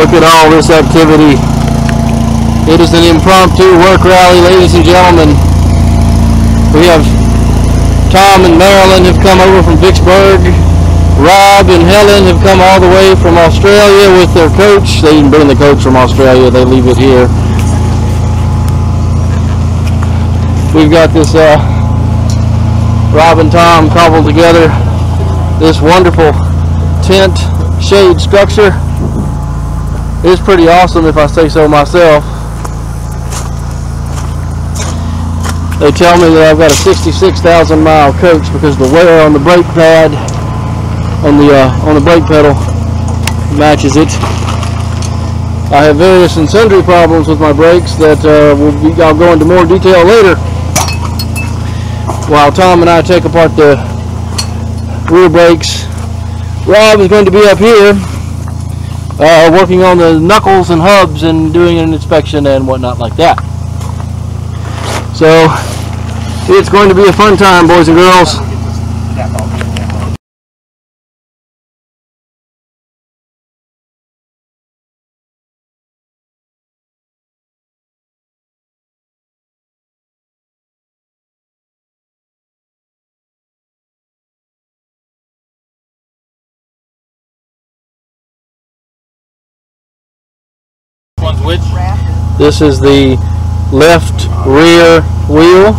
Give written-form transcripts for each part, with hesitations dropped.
Look at all this activity. It is an impromptu work rally, ladies and gentlemen. We have Tom and Marilyn have come over from Vicksburg. Rob and Helen have come all the way from Australia with their coach. They didn't bring the coach from Australia, they leave it here. We've got this Rob and Tom cobbled together this wonderful tent shade structure. It's pretty awesome if I say so myself. They tell me that I've got a 66,000 mile coach because the wear on the brake pad on the brake pedal matches it. I have various and sundry problems with my brakes that I'll go into more detail later. While Tom and I take apart the rear brakes, Rob is going to be up here working on the knuckles and hubs and doing an inspection and whatnot like that. So it's going to be a fun time, boys and girls. Which? This is the left rear wheel.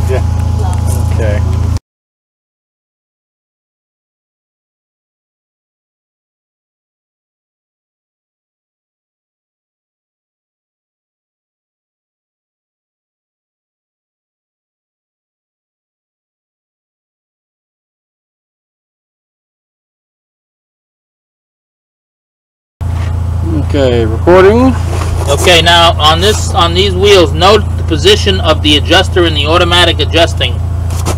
Yeah. Okay. Okay, recording. Okay, now on these wheels, note the position of the adjuster in the automatic adjusting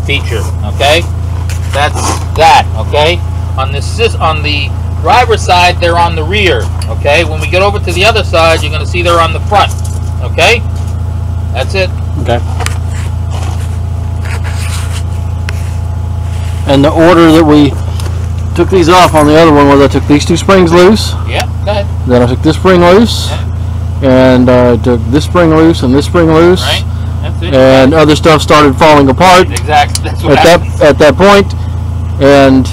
feature. Okay, that's that. Okay, on the driver's side, they're on the rear. Okay, when we get over to the other side, you're going to see they're on the front. Okay, that's it. Okay. And the order that we took these off on the other one was I took these two springs loose. Yeah, go ahead. Then I took this spring loose. Yeah. And I took this spring loose and this spring loose. Right. That's it. And other stuff started falling apart. Exactly. That's what at that point. And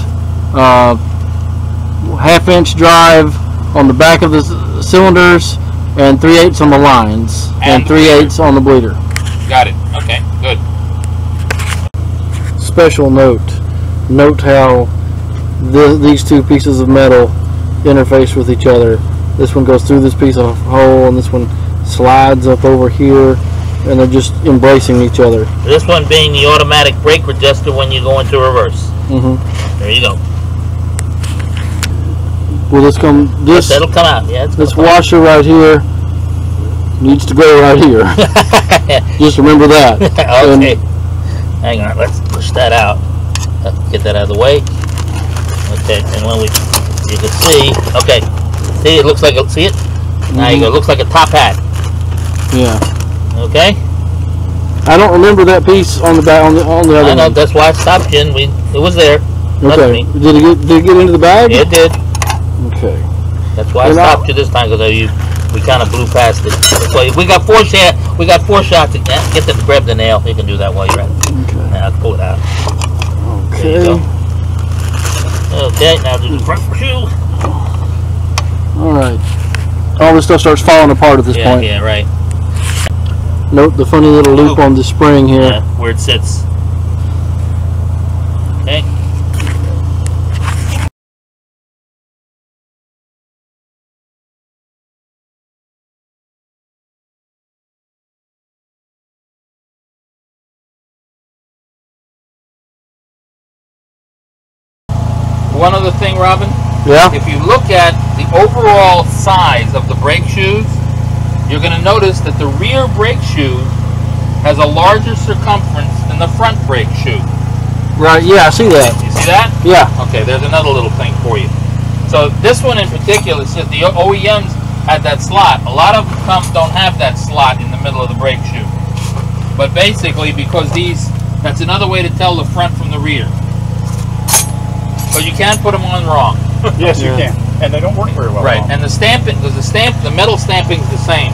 half-inch drive on the back of the cylinders and 3/8 on the lines and 3/8 on the bleeder. Got it. Okay. Good. Special note. Note how these two pieces of metal interface with each other. This one goes through this piece of hole and this one slides up over here, and they're just embracing each other. This one being the automatic brake adjuster when you go into reverse. There you go. Will this come? That'll come out. Yeah. This washer right here needs to go right here. Just remember that. Okay. Hang on. Let's push that out. Get that out of the way. Okay. And when you can see. Okay. See, it looks like a. See it? Now you go. It looks like a top hat. Yeah. Okay. I don't remember that piece on the back on the other. I know. That's why I stopped you. And it was there. Okay. Did it get into the bag? It did. Okay. That's why I stopped you this time, because we kind of blew past it. So we got four shots to get them to grab the nail. You can do that while you're at it. Okay. Now pull it out. Okay. There you go. Okay. Now do the front shoe. All right. All this stuff starts falling apart at this point. Yeah. Right. Note the funny little loop on the spring here. Yeah, where it sits. Okay. One other thing, Robin. Yeah. If you look at the overall size of the brake shoes, you're going to notice that the rear brake shoe has a larger circumference than the front brake shoe. Right, yeah, I see that. You see that? Yeah. Okay, there's another little thing for you. So this one in particular, says the OEMs had that slot. A lot of them don't have that slot in the middle of the brake shoe. But basically, because these That's another way to tell the front from the rear. But you can put them on wrong. Yes, you can. And they don't work very well. Right, and the stamping, because the metal stamping is the same.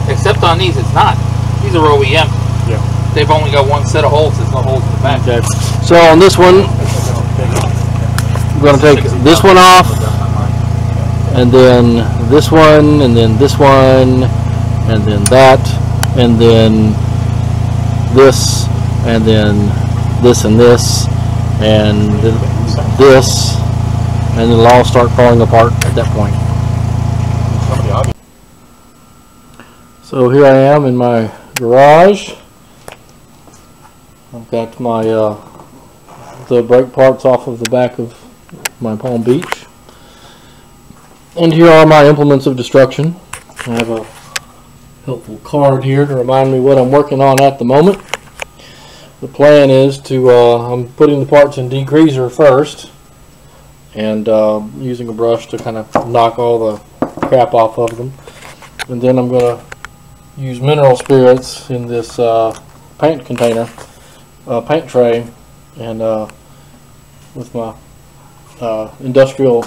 Except on these, it's not. These are OEM. Yeah. They've only got one set of holes. There's no holes in the back. Okay. So on this one, I'm going to take this one off, and then this one, and then this one, and then that, and then this, and then this and this, and this, and it'll all start falling apart at that point. So here I am in my garage. I've got my the brake parts off of the back of my Palm Beach, and here are my implements of destruction. I have a helpful card here to remind me what I'm working on at the moment. The plan is to I'm putting the parts in degreaser first, and using a brush to kind of knock all the crap off of them, and then I'm going to use mineral spirits in this paint container, paint tray, and with my industrial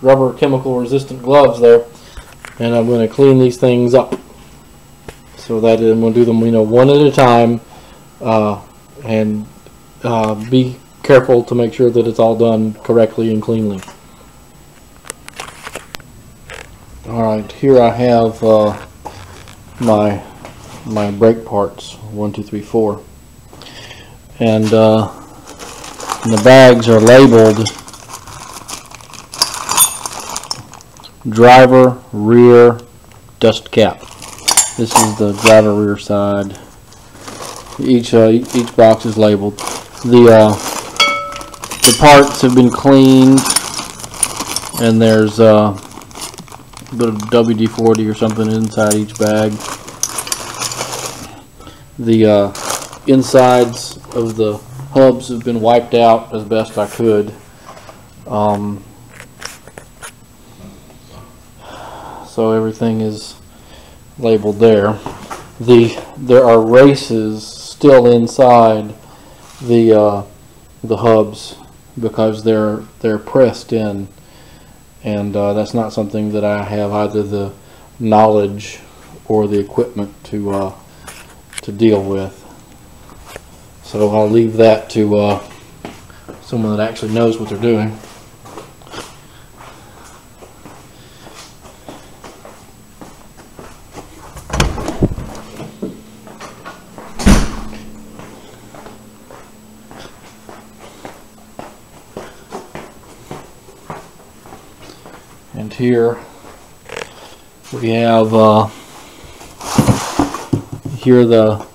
rubber chemical resistant gloves there, and I'm going to clean these things up. So that I'm going to do them, one at a time, and be careful to make sure that it's all done correctly and cleanly. Alright, here I have my brake parts, 1, 2, 3, 4, and the bags are labeled driver rear dust cap. This is the driver rear side. Each box is labeled. The parts have been cleaned, and there's a bit of WD-40 or something inside each bag. The insides of the hubs have been wiped out as best I could. So everything is labeled there. There are races still inside the hubs because they're pressed in, and that's not something that I have either the knowledge or the equipment to deal with. So I'll leave that to someone that actually knows what they're doing. And here we have here the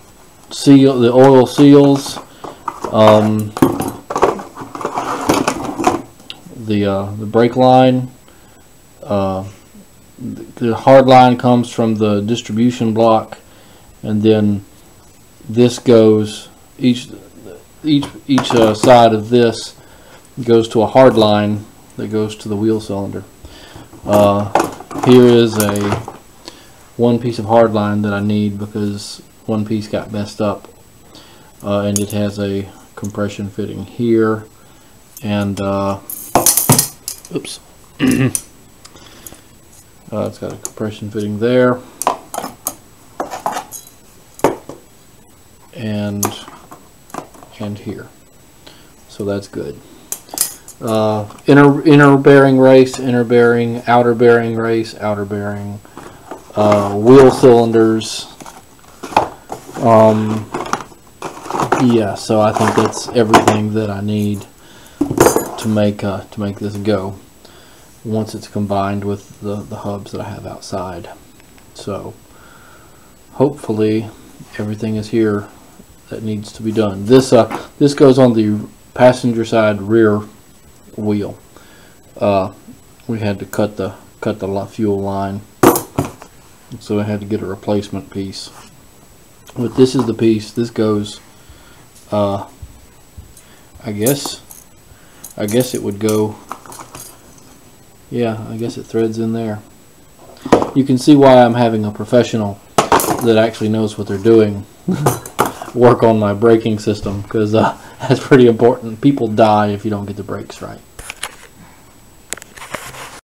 oil seals, the brake line. The hard line comes from the distribution block, and then this goes each side of this goes to a hard line that goes to the wheel cylinder. Here is one piece of hard line that I need because one piece got messed up, and it has a compression fitting here, and oops, it's got a compression fitting there, and here, so that's good. Inner bearing race, inner bearing, outer bearing race, outer bearing, wheel cylinders. Yeah, so I think that's everything that I need to make this go once it's combined with the hubs that I have outside. So hopefully everything is here that needs to be done. This goes on the passenger side rear wheel. We had to cut the fuel line, so I had to get a replacement piece. But this is the piece. This goes. I guess it would go. Yeah, I guess it threads in there. You can see why I'm having a professional that actually knows what they're doing work on my braking system, because that's pretty important. People die if you don't get the brakes right.